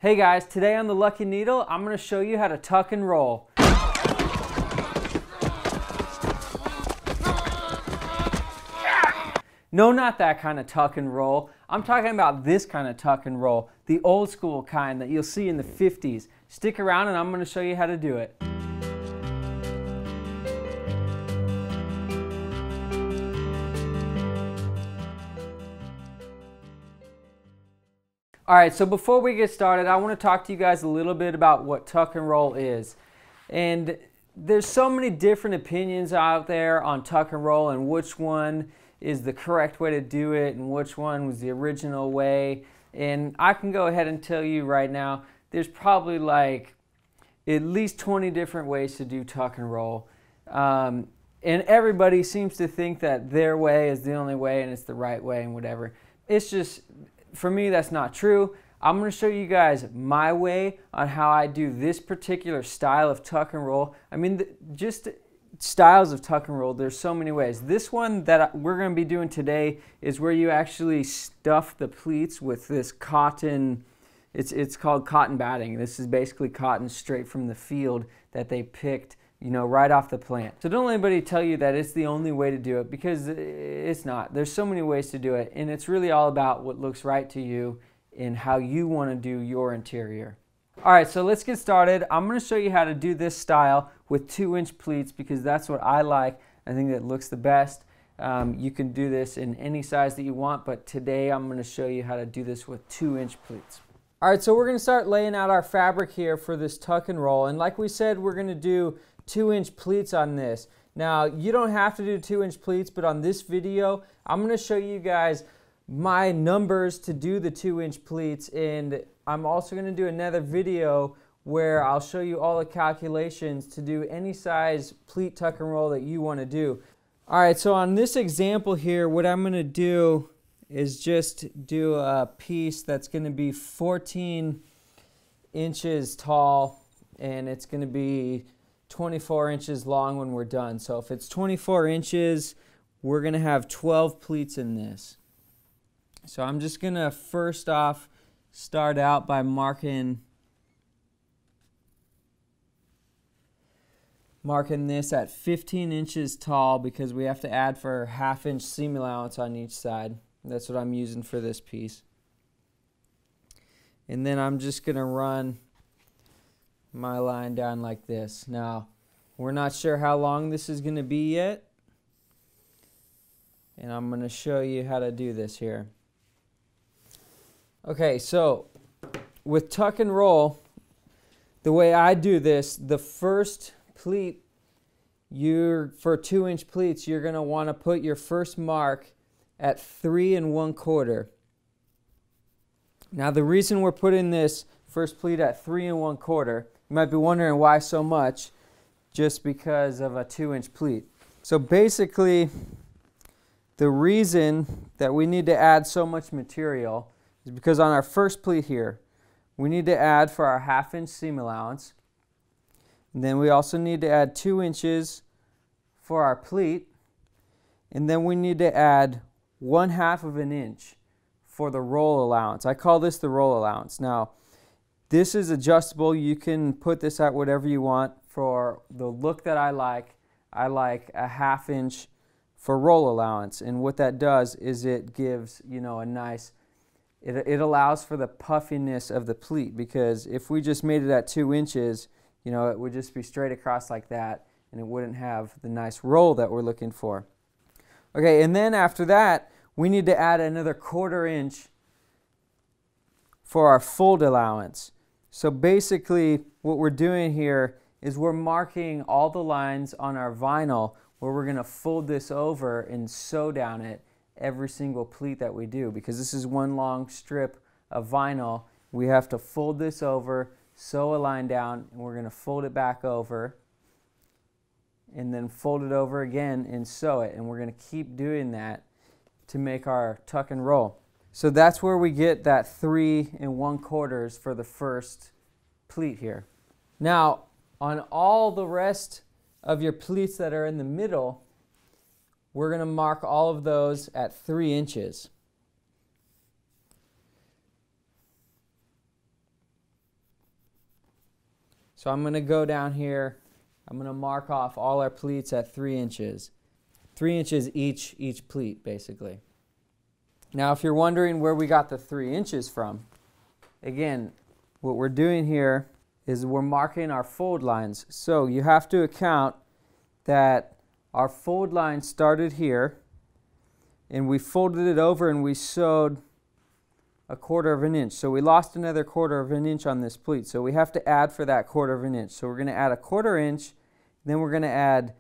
Hey guys, today on the Lucky Needle, I'm going to show you how to tuck and roll. No, not that kind of tuck and roll. I'm talking about this kind of tuck and roll, the old school kind that you'll see in the 50s. Stick around and I'm going to show you how to do it. Alright, so before we get started, I want to talk to you guys a little bit about what tuck and roll is. And there's so many different opinions out there on tuck and roll and which one is the correct way to do it and which one was the original way. And I can go ahead and tell you right now, there's probably like at least 20 different ways to do tuck and roll. And everybody seems to think that their way is the only way and it's the right way and whatever. It's just, for me, that's not true. I'm going to show you guys my way on how I do this particular style of tuck and roll. I mean, just styles of tuck and roll, there's so many ways. This one that we're going to be doing today is where you actually stuff the pleats with this cotton. It's called cotton batting. This is basically cotton straight from the field that they picked, you know, right off the plant. So don't let anybody tell you that it's the only way to do it, because it's not. There's so many ways to do it, and it's really all about what looks right to you and how you want to do your interior. Alright, so let's get started. I'm going to show you how to do this style with 2-inch pleats because that's what I like. I think that looks the best. You can do this in any size that you want, but today I'm going to show you how to do this with 2-inch pleats. Alright, so we're going to start laying out our fabric here for this tuck and roll, and like we said, we're going to do 2-inch pleats on this. Now, you don't have to do 2-inch pleats, but on this video, I'm going to show you guys my numbers to do the 2-inch pleats, and I'm also going to do another video where I'll show you all the calculations to do any size pleat tuck and roll that you want to do. Alright, so on this example here, what I'm going to do is just do a piece that's going to be 14 inches tall, and it's going to be 24 inches long when we're done. So if it's 24 inches, we're going to have 12 pleats in this. So I'm just going to first off start out by marking this at 15 inches tall because we have to add for 1/2 inch seam allowance on each side. That's what I'm using for this piece. And then I'm just going to run my line down like this. Now, we're not sure how long this is going to be yet, and I'm going to show you how to do this here. Okay, so with tuck and roll, the way I do this, the first pleat, for 2-inch pleats, you're going to want to put your first mark at 3 1/4. Now, the reason we're putting this first pleat at 3 1/4, you might be wondering why so much, just because of a 2-inch pleat. So basically, the reason that we need to add so much material is because on our first pleat here, we need to add for our 1/2 inch seam allowance. And then we also need to add 2 inches for our pleat. And then we need to add 1/2 of an inch for the roll allowance. I call this the roll allowance. Now, this is adjustable. You can put this at whatever you want. For the look that I like a 1/2 inch for roll allowance. And what that does is it gives, you know, a nice, it allows for the puffiness of the pleat, because if we just made it at 2 inches, you know, it would just be straight across like that, and it wouldn't have the nice roll that we're looking for. Okay, and then after that, we need to add another 1/4 inch for our fold allowance. So basically, what we're doing here is we're marking all the lines on our vinyl where we're going to fold this over and sew down it every single pleat that we do, because this is one long strip of vinyl. We have to fold this over, sew a line down, and we're going to fold it back over and then fold it over again and sew it, and we're going to keep doing that to make our tuck and roll. So that's where we get that 3 1/4 for the first pleat here. Now, on all the rest of your pleats that are in the middle, we're going to mark all of those at 3 inches. So I'm going to go down here. I'm going to mark off all our pleats at 3 inches. 3 inches each pleat, basically. Now, if you're wondering where we got the 3 inches from, again, what we're doing here is we're marking our fold lines. So you have to account that our fold line started here, and we folded it over and we sewed 1/4 of an inch. So we lost another 1/4 of an inch on this pleat. So we have to add for that 1/4 of an inch. So we're going to add 1/4 inch, then we're going to add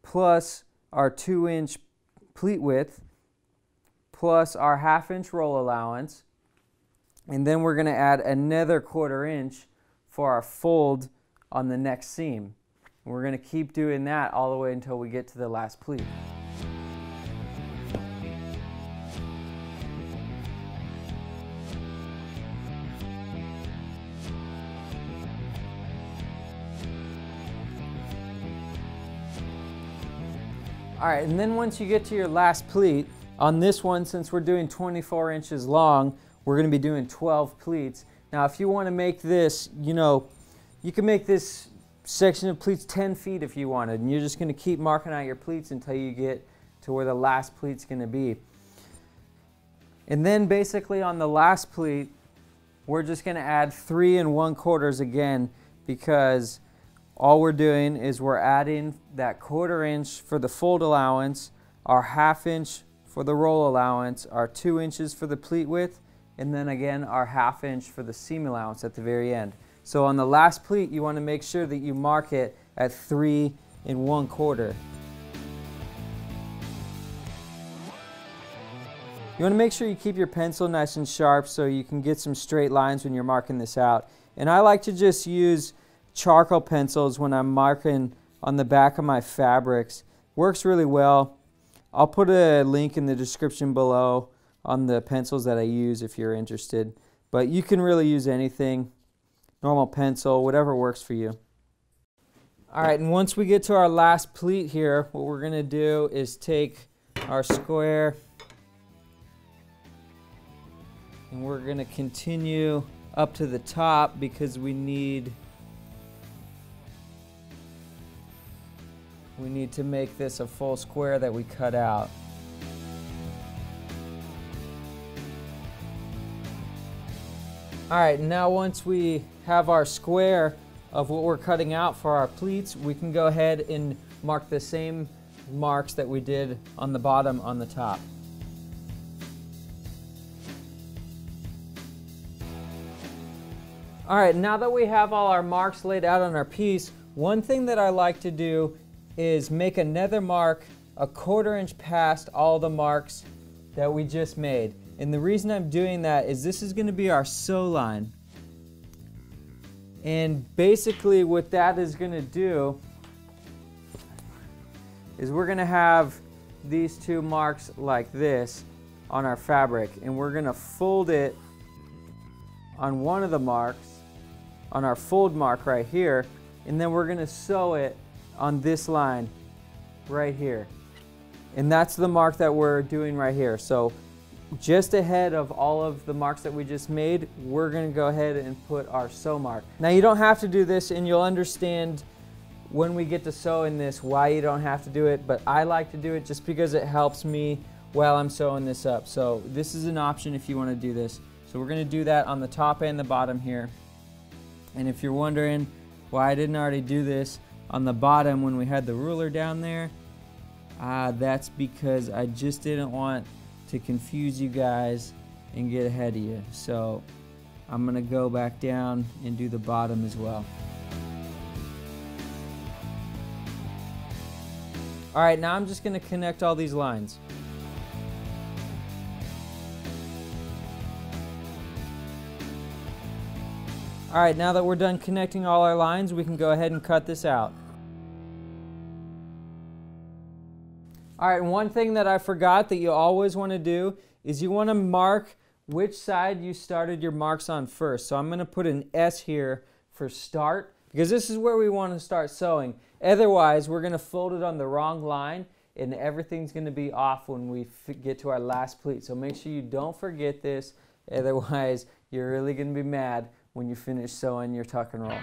plus our 2 inch pleat width, plus our 1/2 inch roll allowance, and then we're going to add another 1/4 inch for our fold on the next seam. And we're going to keep doing that all the way until we get to the last pleat. Alright, and then once you get to your last pleat, on this one, since we're doing 24 inches long, we're going to be doing 12 pleats. Now if you want to make this, you can make this section of pleats 10 feet if you wanted, and you're just going to keep marking out your pleats until you get to where the last pleat's going to be. And then basically on the last pleat, we're just going to add 3 1/4 again, because all we're doing is we're adding that 1/4 inch for the fold allowance, our 1/2 inch for the roll allowance, our 2 inches for the pleat width, and then again our 1/2 inch for the seam allowance at the very end. So on the last pleat, you want to make sure that you mark it at 3 1/4. You want to make sure you keep your pencil nice and sharp so you can get some straight lines when you're marking this out. And I like to just use charcoal pencils when I'm marking on the back of my fabrics. Works really well. I'll put a link in the description below on the pencils that I use if you're interested. But you can really use anything, normal pencil, whatever works for you. Alright, and once we get to our last pleat here, what we're going to do is take our square and we're going to continue up to the top because we need to make this a full square that we cut out. Alright, now once we have our square of what we're cutting out for our pleats, we can go ahead and mark the same marks that we did on the bottom on the top. Alright, now that we have all our marks laid out on our piece, one thing that I like to do is make another mark 1/4 inch past all the marks that we just made. And the reason I'm doing that is this is going to be our sew line. And basically what that is going to do is we're going to have these two marks like this on our fabric, and we're going to fold it on one of the marks, on our fold mark right here, and then we're going to sew it on this line right here. And that's the mark that we're doing right here. So just ahead of all of the marks that we just made, we're going to go ahead and put our sew mark. Now you don't have to do this, and you'll understand when we get to sewing this why you don't have to do it, but I like to do it just because it helps me while I'm sewing this up. So this is an option if you want to do this. So we're going to do that on the top and the bottom here. And if you're wondering why I didn't already do this on the bottom when we had the ruler down there, that's because I just didn't want to confuse you guys and get ahead of you. So I'm going to go back down and do the bottom as well. Alright, now I'm just going to connect all these lines. Alright, now that we're done connecting all our lines, we can go ahead and cut this out. Alright, and one thing that I forgot that you always want to do is you want to mark which side you started your marks on first. So I'm going to put an S here for start, because this is where we want to start sewing. Otherwise, we're going to fold it on the wrong line and everything's going to be off when we get to our last pleat. So make sure you don't forget this, otherwise you're really going to be mad when you finish sewing your tuck and roll.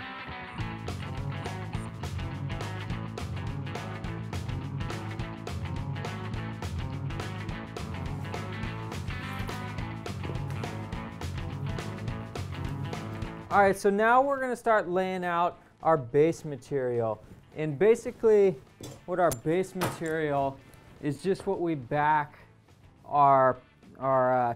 All right, so now we're going to start laying out our base material. And basically what our base material is just what we back our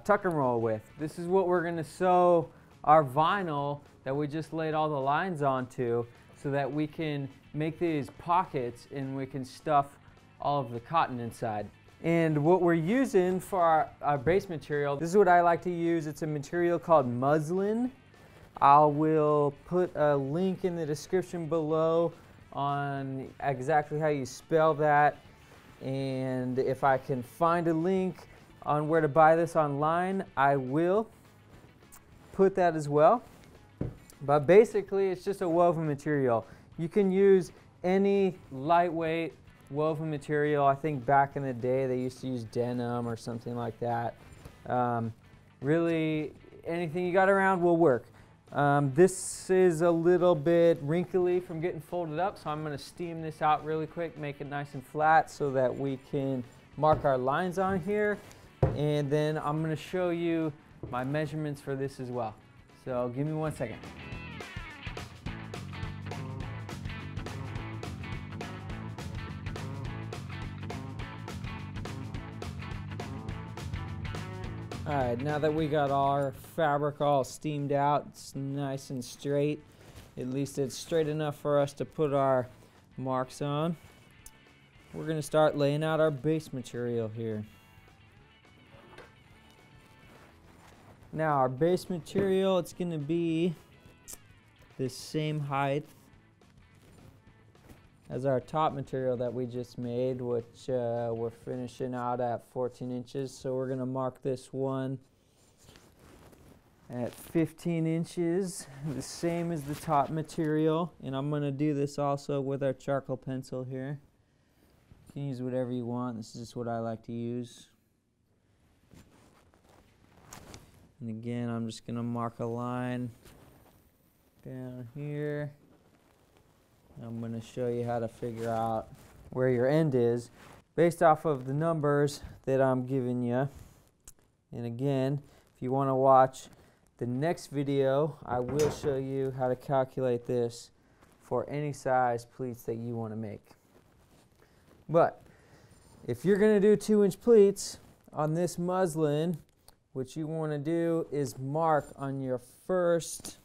tuck and roll with. This is what we're going to sew our vinyl that we just laid all the lines onto, so that we can make these pockets and we can stuff all of the cotton inside. And what we're using for our base material, this is what I like to use. It's a material called muslin. I will put a link in the description below on exactly how you spell that, and if I can find a link on where to buy this online, I will put that as well. But basically it's just a woven material. You can use any lightweight woven material. I think back in the day they used to use denim or something like that. Really anything you got around will work. This is a little bit wrinkly from getting folded up, so I'm going to steam this out really quick, make it nice and flat so that we can mark our lines on here, and then I'm going to show you my measurements for this as well. So give me 1 second. Alright, now that we got our fabric all steamed out, it's nice and straight. At least it's straight enough for us to put our marks on. We're going to start laying out our base material here. Now our base material, it's going to be the same height as our top material that we just made, which we're finishing out at 14 inches. So we're going to mark this one at 15 inches, the same as the top material. And I'm going to do this also with our charcoal pencil here. You can use whatever you want. This is just what I like to use. And again, I'm just going to mark a line down here. I'm going to show you how to figure out where your end is based off of the numbers that I'm giving you. And again, if you want to watch the next video, I will show you how to calculate this for any size pleats that you want to make. But if you're going to do 2-inch pleats on this muslin, what you want to do is mark on your first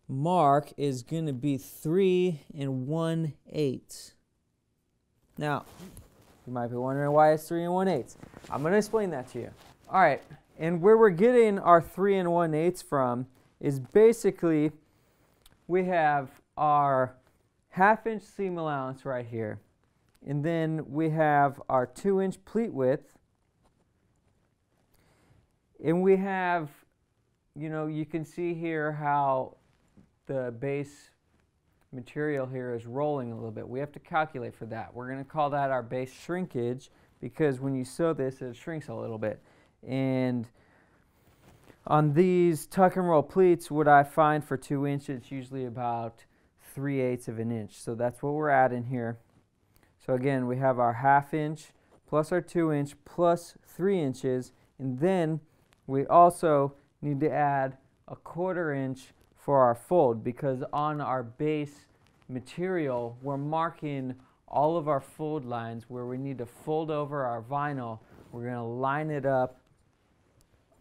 mark is going to be 3 1/8. Now, you might be wondering why it's 3 1/8. I'm going to explain that to you. All right, and where we're getting our 3 1/8 from is basically we have our 1/2-inch seam allowance right here, and then we have our 2-inch pleat width, and we have, you know, you can see here how the base material here is rolling a little bit. We have to calculate for that. We're going to call that our base shrinkage, because when you sew this, it shrinks a little bit. And on these tuck and roll pleats, what I find for 2 inches, it's usually about 3/8 of an inch. So that's what we're adding here. So again, we have our 1/2 inch plus our 2 inch plus 3 inches, and then we also need to add a 1/4 inch for our fold, because on our base material we're marking all of our fold lines where we need to fold over our vinyl. We're going to line it up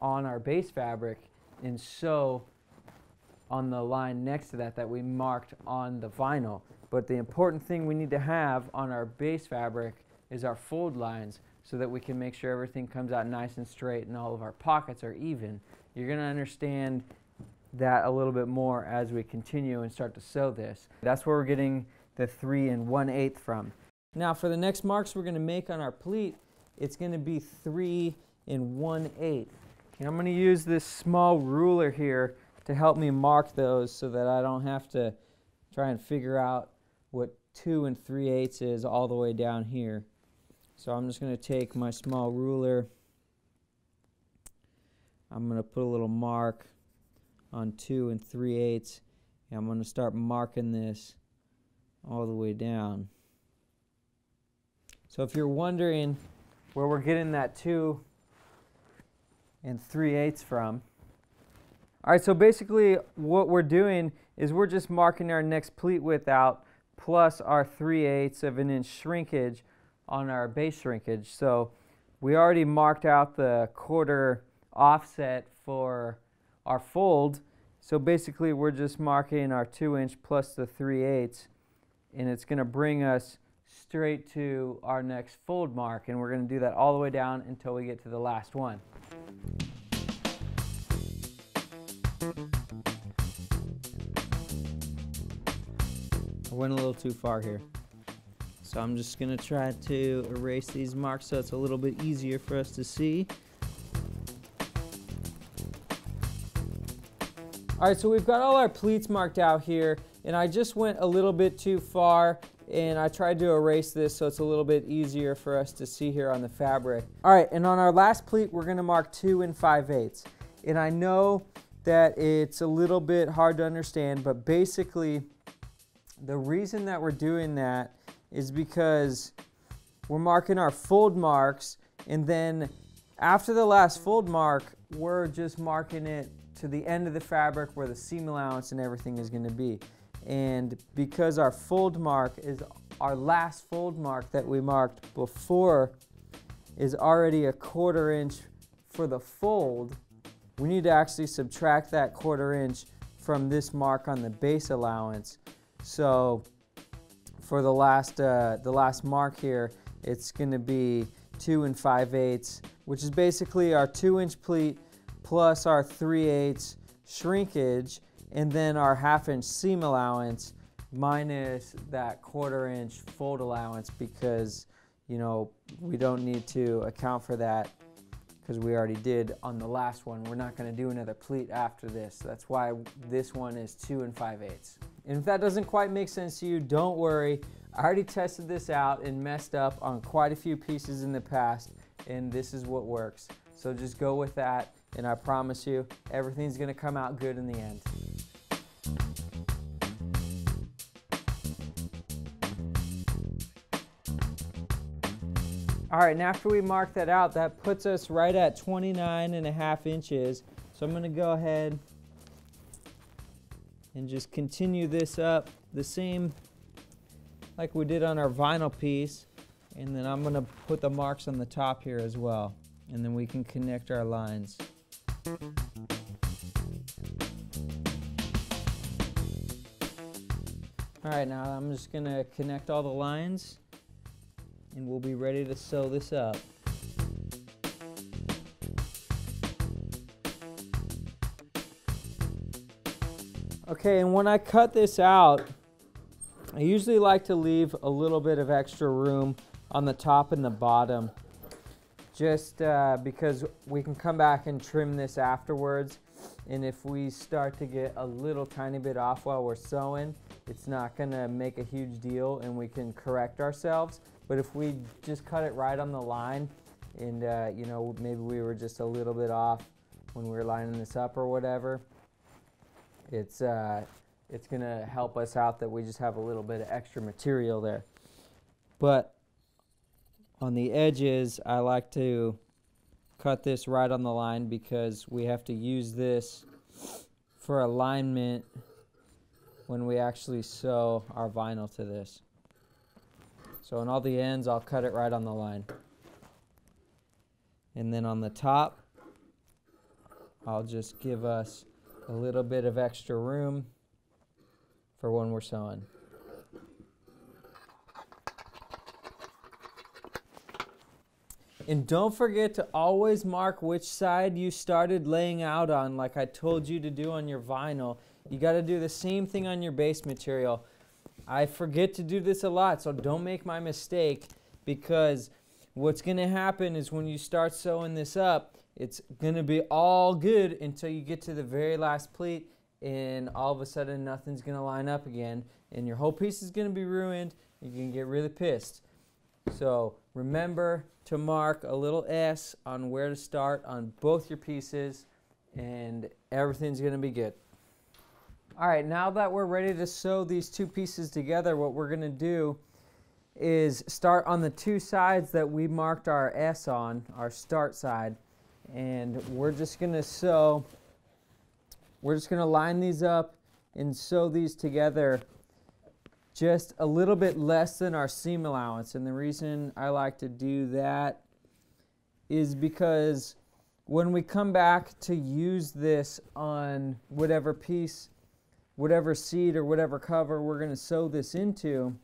on our base fabric and sew on the line next to that we marked on the vinyl. But the important thing we need to have on our base fabric is our fold lines, so that we can make sure everything comes out nice and straight and all of our pockets are even. You're going to understand that a little bit more as we continue and start to sew this. That's where we're getting the 3 1/8 from. Now for the next marks we're going to make on our pleat, it's going to be 3 1/8. And I'm going to use this small ruler here to help me mark those, so that I don't have to try and figure out what 2 3/8 is all the way down here. So I'm just going to take my small ruler. I'm going to put a little mark on 2 3/8. And I'm going to start marking this all the way down. So if you're wondering where we're getting that 2 3/8 from. All right, so basically what we're doing is we're just marking our next pleat width out plus our 3/8 of an inch shrinkage on our base shrinkage. So we already marked out the quarter offset for our fold. So basically we're just marking our 2 inch plus the 3/8, and it's going to bring us straight to our next fold mark, and we're going to do that all the way down until we get to the last one. I went a little too far here. So I'm just going to try to erase these marks so it's a little bit easier for us to see. All right, so we've got all our pleats marked out here, and I just went a little bit too far, and I tried to erase this so it's a little bit easier for us to see here on the fabric. All right, and on our last pleat, we're going to mark 2 5/8. And I know that it's a little bit hard to understand, but basically the reason that we're doing that is because we're marking our fold marks, and then after the last fold mark, we're just marking it to the end of the fabric where the seam allowance and everything is going to be. And because our fold mark is our last fold mark that we marked before is already a 1/4 inch for the fold, we need to actually subtract that 1/4 inch from this mark on the base allowance. So for the last mark here, it's going to be 2 5/8, which is basically our 2 inch pleat plus our 3/8 shrinkage, and then our 1/2 inch seam allowance minus that 1/4 inch fold allowance, because you know we don't need to account for that because we already did on the last one. We're not going to do another pleat after this. That's why this one is 2 5/8. And if that doesn't quite make sense to you, don't worry. I already tested this out and messed up on quite a few pieces in the past, and this is what works. So just go with that, and I promise you everything's going to come out good in the end. All right, and after we mark that out, that puts us right at 29.5 inches. So I'm going to go ahead and just continue this up the same like we did on our vinyl piece, and then I'm going to put the marks on the top here as well, and then we can connect our lines. All right, now I'm just going to connect all the lines, and we'll be ready to sew this up. Okay, and when I cut this out, I usually like to leave a little bit of extra room on the top and the bottom, just because we can come back and trim this afterwards, and if we start to get a little tiny bit off while we're sewing, it's not going to make a huge deal and we can correct ourselves. But if we just cut it right on the line, and you know, maybe we were just a little bit off when we were lining this up or whatever, it's going to help us out that we just have a little bit of extra material there. But on the edges, I like to cut this right on the line because we have to use this for alignment when we actually sew our vinyl to this. So on all the ends, I'll cut it right on the line. And then on the top, I'll just give us a little bit of extra room for when we're sewing. And don't forget to always mark which side you started laying out on, like I told you to do on your vinyl. You got to do the same thing on your base material. I forget to do this a lot, so don't make my mistake, because what's going to happen is when you start sewing this up, it's going to be all good until you get to the very last pleat, and all of a sudden nothing's going to line up again, and your whole piece is going to be ruined. You're going to get really pissed. So remember to mark a little S on where to start on both your pieces, and everything's going to be good. All right, now that we're ready to sew these two pieces together, what we're gonna do is start on the two sides that we marked our S on, our start side, and we're just gonna line these up and sew these together just a little bit less than our seam allowance. And the reason I like to do that is because when we come back to use this on whatever piece, whatever seat or whatever cover we're going to sew this into,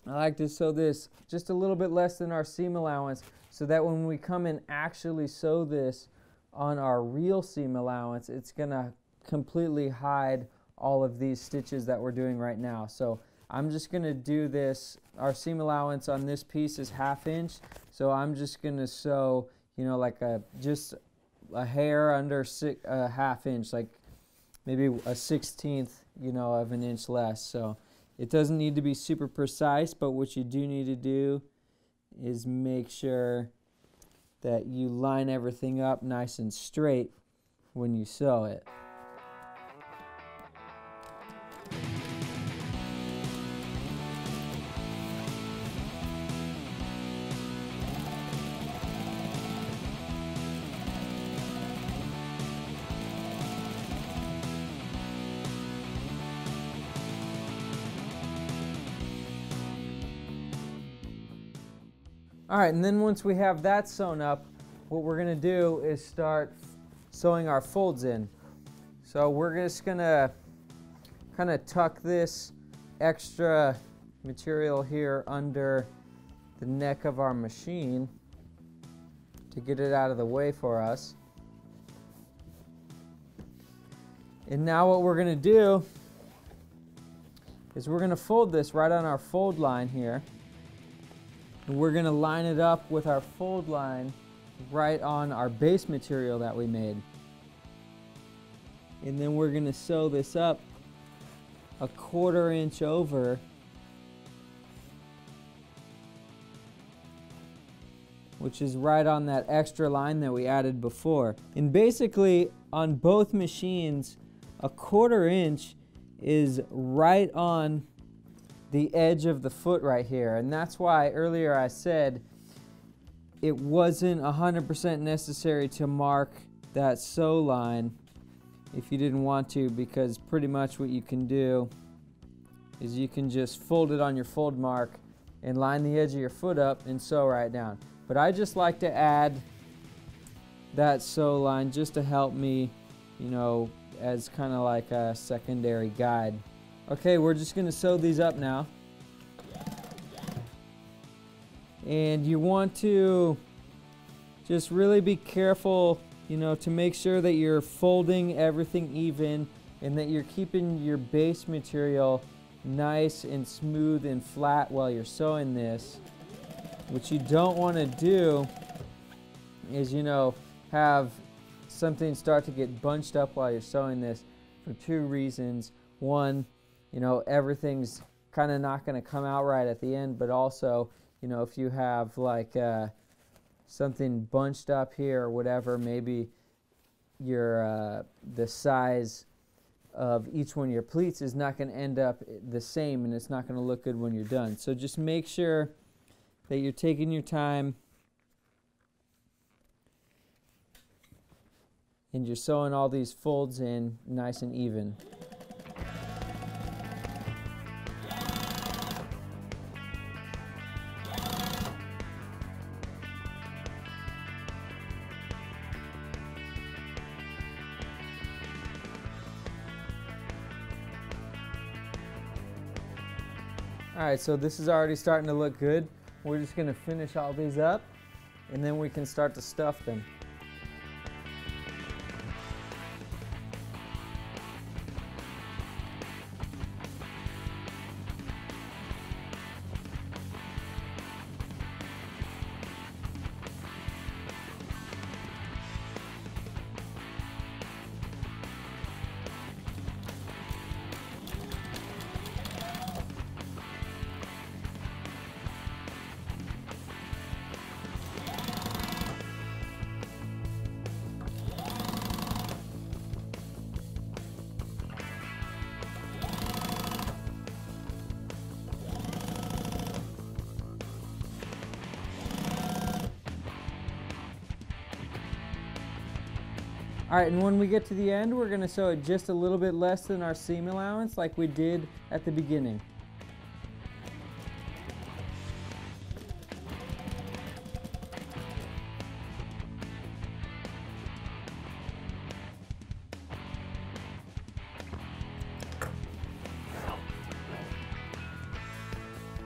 I like to sew this just a little bit less than our seam allowance, so that when we come and actually sew this on our real seam allowance, it's going to completely hide all of these stitches that we're doing right now. So I'm just going to do this. Our seam allowance on this piece is 1/2 inch, so I'm just going to sew, you know, like just a hair under a 1/2 inch, like maybe a 1/16, you know, of an inch less. So it doesn't need to be super precise, but what you do need to do is make sure that you line everything up nice and straight when you sew it. All right, and then once we have that sewn up, what we're gonna do is start sewing our folds in. So we're just gonna kind of tuck this extra material here under the neck of our machine to get it out of the way for us. And now what we're gonna do is we're gonna fold this right on our fold line here. And we're going to line it up with our fold line right on our base material that we made. And then we're going to sew this up a 1/4 inch over, which is right on that extra line that we added before. And basically on both machines, a 1/4 inch is right on the edge of the foot right here. And that's why earlier I said it wasn't 100% necessary to mark that sew line if you didn't want to, because pretty much what you can do is you can just fold it on your fold mark and line the edge of your foot up and sew right down. But I just like to add that sew line just to help me, you know, as kind of like a secondary guide. Okay, we're just going to sew these up now. And you want to just really be careful, you know, to make sure that you're folding everything even and that you're keeping your base material nice and smooth and flat while you're sewing this. What you don't want to do is, you know, have something start to get bunched up while you're sewing this for 2 reasons. One, you know, everything's kind of not going to come out right at the end, but also, you know, if you have like something bunched up here or whatever, maybe your the size of each one of your pleats is not going to end up the same, and it's not going to look good when you're done. So just make sure that you're taking your time and you're sewing all these folds in nice and even. Alright, so this is already starting to look good. We're just going to finish all these up and then we can start to stuff them. All right, and when we get to the end, we're gonna sew it just a little bit less than our seam allowance like we did at the beginning.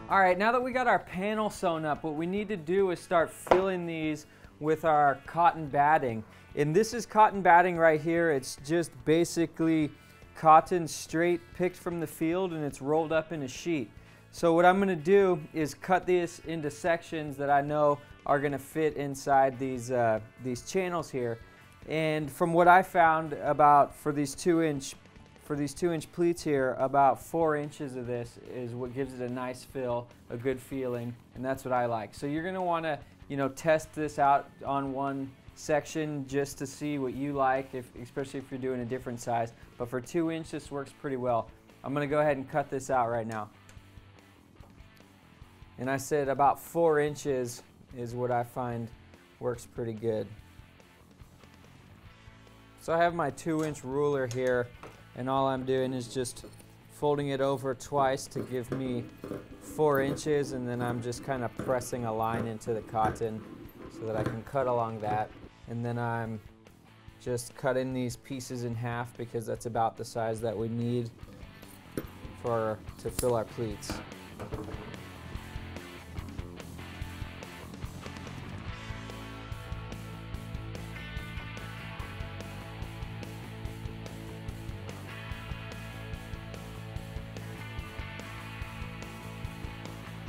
All right, now that we got our panel sewn up, what we need to do is start filling these with our cotton batting. And this is cotton batting right here. It's just basically cotton straight picked from the field, and it's rolled up in a sheet. So what I'm gonna do is cut this into sections that I know are gonna fit inside these channels here. And from what I found, about for these 2-inch pleats here, about 4 inches of this is what gives it a nice fill, a good feeling, and that's what I like. So you're gonna wanna, test this out on one section just to see what you like, especially if you're doing a different size. But for 2 inch, this works pretty well. I'm gonna go ahead and cut this out right now. And I said about 4 inches is what I find works pretty good. So I have my 2-inch ruler here, and all I'm doing is just folding it over twice to give me 4 inches, and then I'm just kind of pressing a line into the cotton so that I can cut along that. And then I'm just cutting these pieces in half because that's about the size that we need to fill our pleats.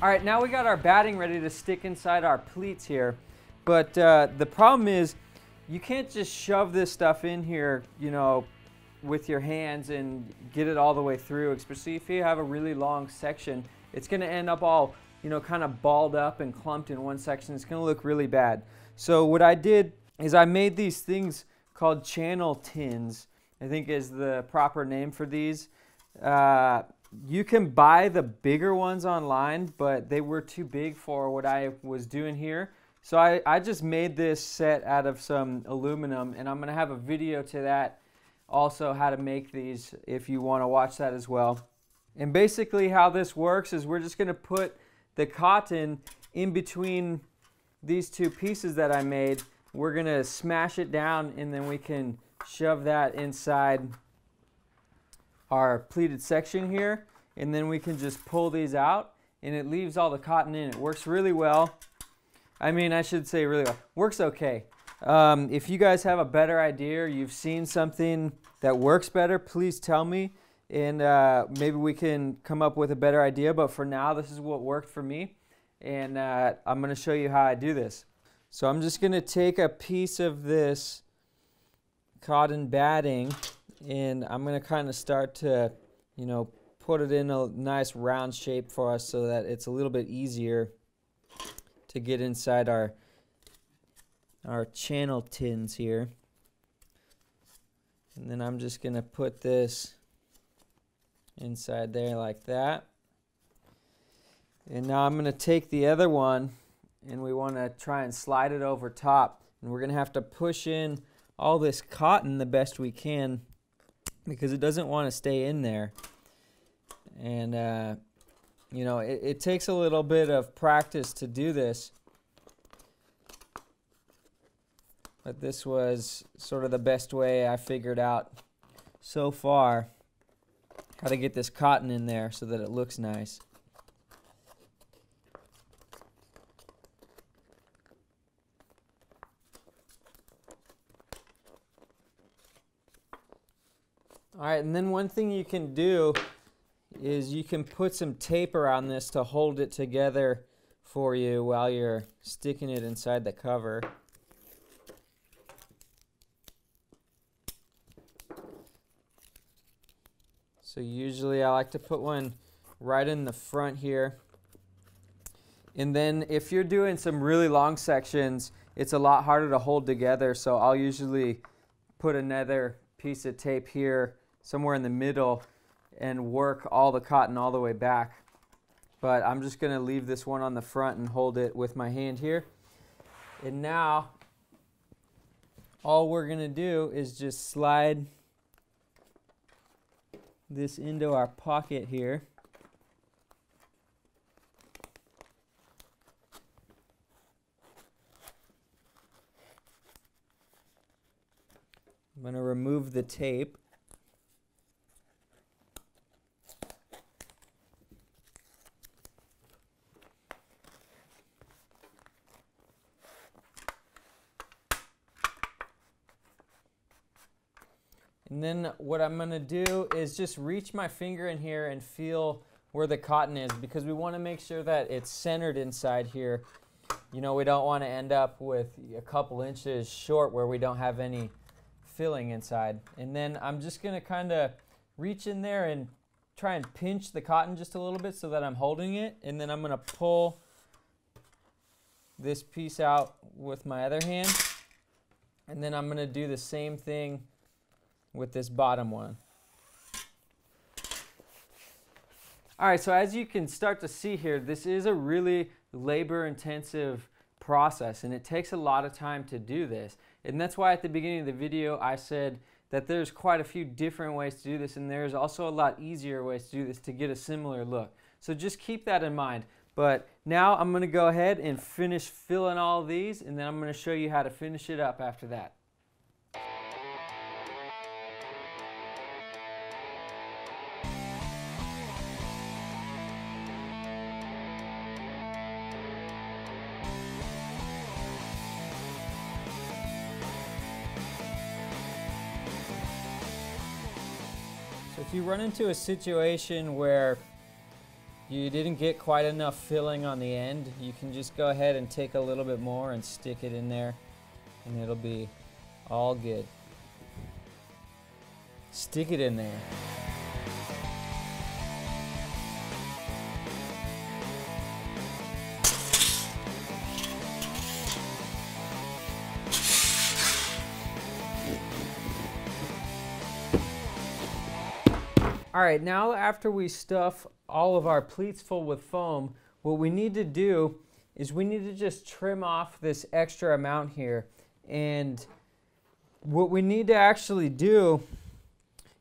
All right, now we got our batting ready to stick inside our pleats here. But the problem is you can't just shove this stuff in here, with your hands and get it all the way through, especially if you have a really long section. It's gonna end up all, kind of balled up and clumped in one section. It's gonna look really bad. So what I did is I made these things called channel tins, I think is the proper name for these. You can buy the bigger ones online, but they were too big for what I was doing here. So I just made this set out of some aluminum, and I'm gonna have a video to that also, how to make these, if you wanna watch that as well. And basically how this works is we're just gonna put the cotton in between these two pieces that I made. We're gonna smash it down, and then we can shove that inside our pleated section here, and then we can just pull these out, and it leaves all the cotton in. It works really well. I mean, I should say really well. Works okay. If you guys have a better idea, or you've seen something that works better, please tell me, and maybe we can come up with a better idea. But for now, this is what worked for me, and I'm going to show you how I do this. So I'm just going to take a piece of this cotton batting, and I'm going to kind of start to, put it in a nice round shape for us so that it's a little bit easier to get inside our channel tins here. And then I'm just going to put this inside there like that. And now I'm going to take the other one, and we want to try and slide it over top. And we're going to have to push in all this cotton the best we can, because it doesn't want to stay in there. And it takes a little bit of practice to do this, but this was sort of the best way I figured out so far how to get this cotton in there so that it looks nice. All right, and then one thing you can do is you can put some tape around this to hold it together for you while you're sticking it inside the cover. So usually I like to put one right in the front here. And then if you're doing some really long sections, it's a lot harder to hold together, so I'll usually put another piece of tape here somewhere in the middle and work all the cotton all the way back. But I'm just going to leave this one on the front and hold it with my hand here. And now all we're going to do is just slide this into our pocket here. I'm going to remove the tape. And then what I'm going to do is just reach my finger in here and feel where the cotton is, because we want to make sure that it's centered inside here. You know, we don't want to end up with a couple inches short where we don't have any filling inside. And then I'm just going to kind of reach in there and try and pinch the cotton just a little bit so that I'm holding it. And then I'm going to pull this piece out with my other hand. And then I'm going to do the same thing with this bottom one. All right, so as you can start to see here, this is a really labor-intensive process, and it takes a lot of time to do this. And that's why at the beginning of the video I said that there's quite a few different ways to do this, and there's also a lot easier ways to do this to get a similar look. So just keep that in mind. But now I'm going to go ahead and finish filling all of these, and then I'm going to show you how to finish it up after that. If you run into a situation where you didn't get quite enough filling on the end, you can just go ahead and take a little bit more and stick it in there, and it'll be all good. Stick it in there. All right, now after we stuff all of our pleats full with foam, what we need to do is we need to just trim off this extra amount here. And what we need to actually do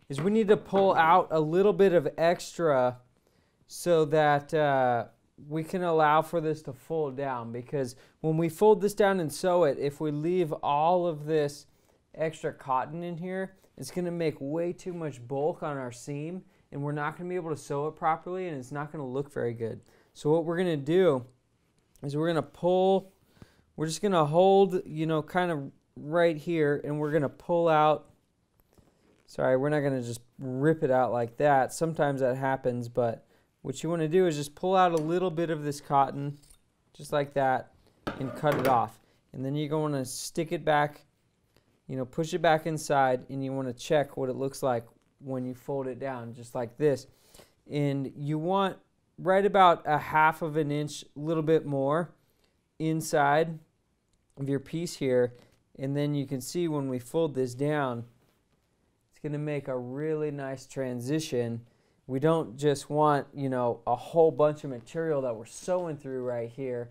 is we need to pull out a little bit of extra so that we can allow for this to fold down. Because when we fold this down and sew it, if we leave all of this extra cotton in here, it's going to make way too much bulk on our seam, and we're not going to be able to sew it properly, and it's not going to look very good. So what we're going to do is we're going to pull, we're just going to hold, you know, kind of right here, and we're going to pull out. Sorry, we're not going to just rip it out like that. Sometimes that happens, but what you want to do is just pull out a little bit of this cotton, just like that, and cut it off. And then you're going to stick it back, you know, push it back inside, and you want to check what it looks like when you fold it down, just like this. And you want right about a half of an inch, a little bit more, inside of your piece here. And then you can see when we fold this down, it's going to make a really nice transition. We don't just want, you know, a whole bunch of material that we're sewing through right here.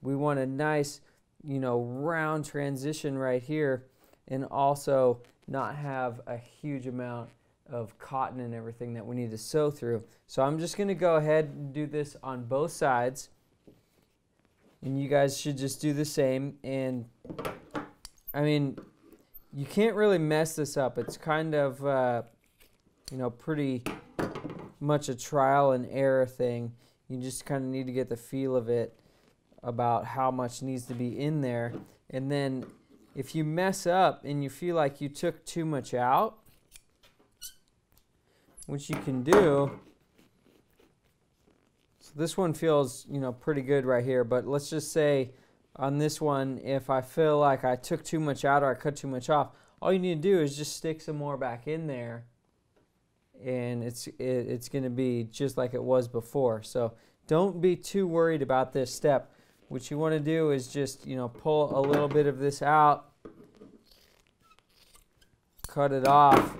We want a nice, you know, round transition right here, and also not have a huge amount of cotton and everything that we need to sew through. So I'm just going to go ahead and do this on both sides, and you guys should just do the same. And I mean, you can't really mess this up. It's kind of you know, pretty much a trial and error thing. You just kind of need to get the feel of it about how much needs to be in there. And then if you mess up and you feel like you took too much out, which you can do, so this one feels, you know, pretty good right here, but let's just say on this one, if I feel like I took too much out or I cut too much off, all you need to do is just stick some more back in there, and it's going to be just like it was before. So don't be too worried about this step. What you want to do is just, you know, pull a little bit of this out, cut it off,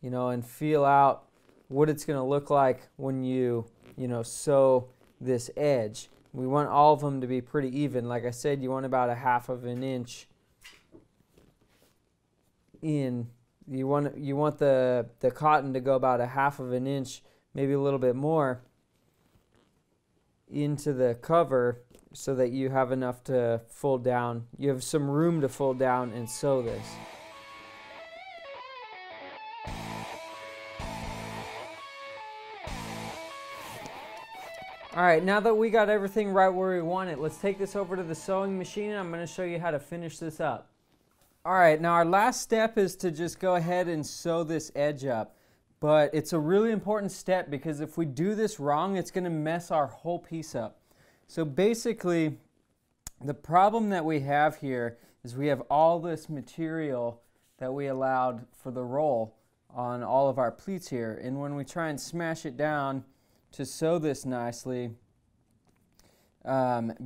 you know, and feel out what it's going to look like when you know, sew this edge. We want all of them to be pretty even. Like I said, you want about a half of an inch in. You want the cotton to go about 1/2 of an inch, maybe a little bit more, into the cover so that you have enough to fold down. You have some room to fold down and sew this. All right, now that we got everything right where we want it, let's take this over to the sewing machine and I'm going to show you how to finish this up. All right, now our last step is to just go ahead and sew this edge up. But it's a really important step because if we do this wrong, it's going to mess our whole piece up. So basically, the problem that we have here is we have all this material that we allowed for the roll on all of our pleats here. And when we try and smash it down to sew this nicely,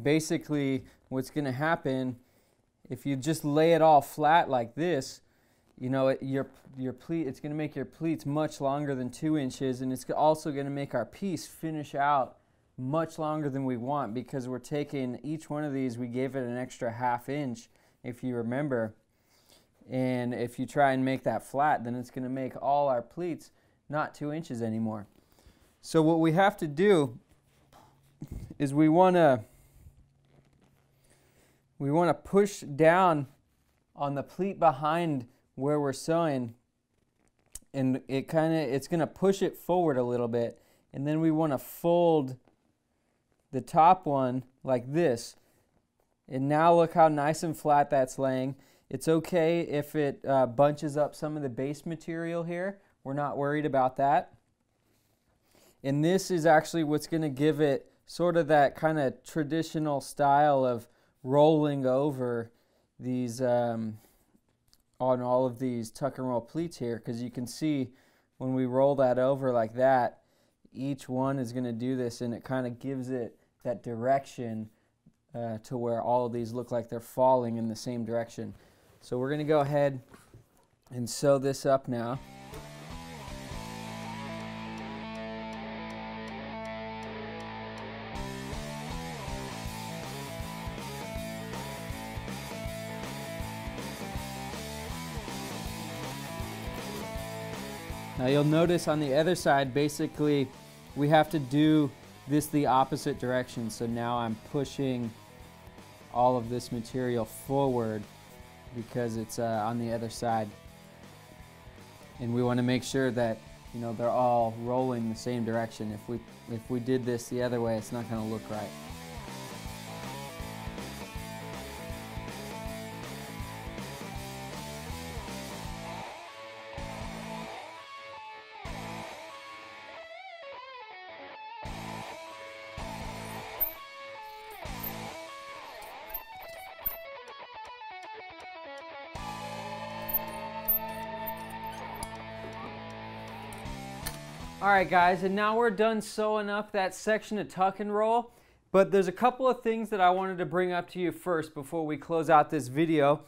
basically what's going to happen, if you just lay it all flat like this, you know, your pleat, it's going to make your pleats much longer than 2 inches, and it's also going to make our piece finish out much longer than we want, because we're taking each one of these, we gave it an extra 1/2 inch, if you remember. And if you try and make that flat, then it's going to make all our pleats not 2 inches anymore. So what we have to do is we want to push down on the pleat behind where we're sewing, and it's going to push it forward a little bit, and then we want to fold the top one like this. And now look how nice and flat that's laying. It's okay if it bunches up some of the base material here. We're not worried about that. And this is actually what's going to give it sort of that kind of traditional style of rolling over these on all of these tuck and roll pleats here, because you can see when we roll that over like that, each one is going to do this, and it kind of gives it that direction to where all of these look like they're falling in the same direction. So we're going to go ahead and sew this up now. Now you'll notice on the other side, basically, we have to do this the opposite direction. So now I'm pushing all of this material forward because it's on the other side. And we want to make sure that, you know, they're all rolling the same direction. If we did this the other way, it's not going to look right. Alright guys, and now we're done sewing up that section of tuck and roll, but there's a couple of things that I wanted to bring up to you first before we close out this video.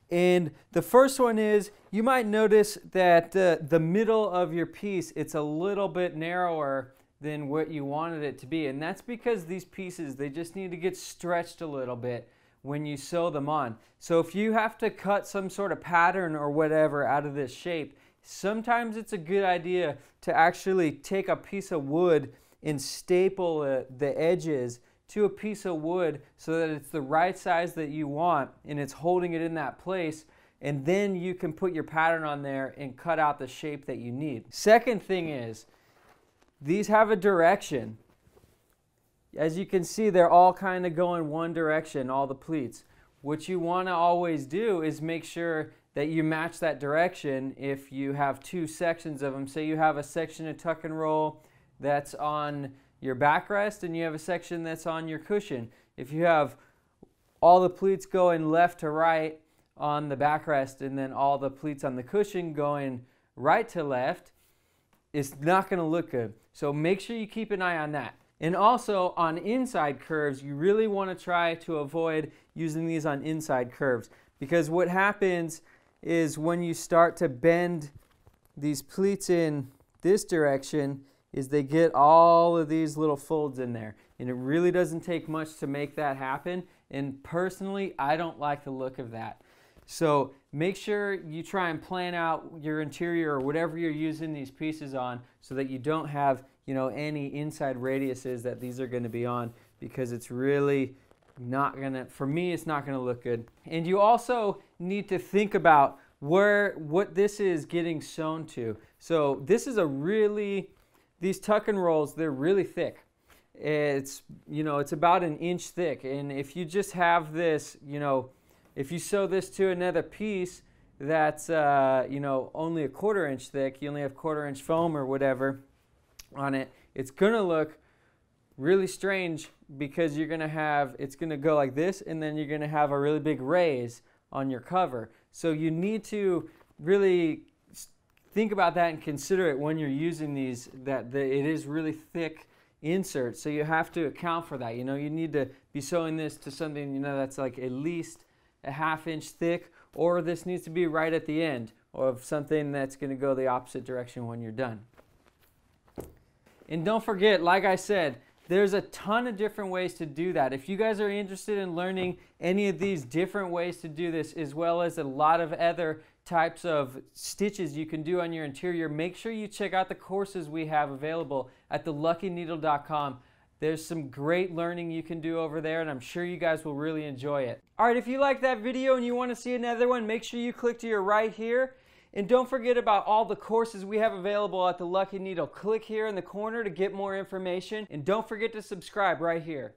And the first one is, you might notice that the middle of your piece, it's a little bit narrower than what you wanted it to be, and that's because these pieces, they just need to get stretched a little bit when you sew them on. So if you have to cut some sort of pattern or whatever out of this shape, sometimes it's a good idea to actually take a piece of wood and staple the edges to a piece of wood so that it's the right size that you want and it's holding it in that place, and then you can put your pattern on there and cut out the shape that you need. Second thing is, these have a direction. As you can see, they're all kind of going one direction, all the pleats. What you want to always do is make sure that you match that direction if you have two sections of them. Say you have a section of tuck and roll that's on your backrest and you have a section that's on your cushion. If you have all the pleats going left to right on the backrest and then all the pleats on the cushion going right to left, it's not going to look good. So make sure you keep an eye on that. And also on inside curves, you really want to try to avoid using these on inside curves, because what happens is when you start to bend these pleats in this direction is they get all of these little folds in there, and it really doesn't take much to make that happen, and personally I don't like the look of that. So make sure you try and plan out your interior or whatever you're using these pieces on so that you don't have, any inside radiuses that these are going to be on, because it's really not going to, for me, it's not going to look good. And you also need to think about what this is getting sewn to. So this is these tuck and rolls, they're really thick. It's about an inch thick. And if you just have this, if you sew this to another piece that's, only a 1/4 inch thick, you only have 1/4 inch foam or whatever on it, it's going to look really strange, because it's going to go like this, and then you're going to have a really big raise on your cover. So you need to really think about that and consider it when you're using these, that it is really thick insert. So you have to account for that. You need to be sewing this to something, that's like at least a 1/2 inch thick, or this needs to be right at the end of something that's going to go the opposite direction when you're done. And don't forget, like I said, there's a ton of different ways to do that. If you guys are interested in learning any of these different ways to do this, as well as a lot of other types of stitches you can do on your interior, make sure you check out the courses we have available at theluckyneedle.com. There's some great learning you can do over there, and I'm sure you guys will really enjoy it. All right, if you like that video and you want to see another one, make sure you click to your right here. And don't forget about all the courses we have available at The Lucky Needle. Click here in the corner to get more information, and don't forget to subscribe right here.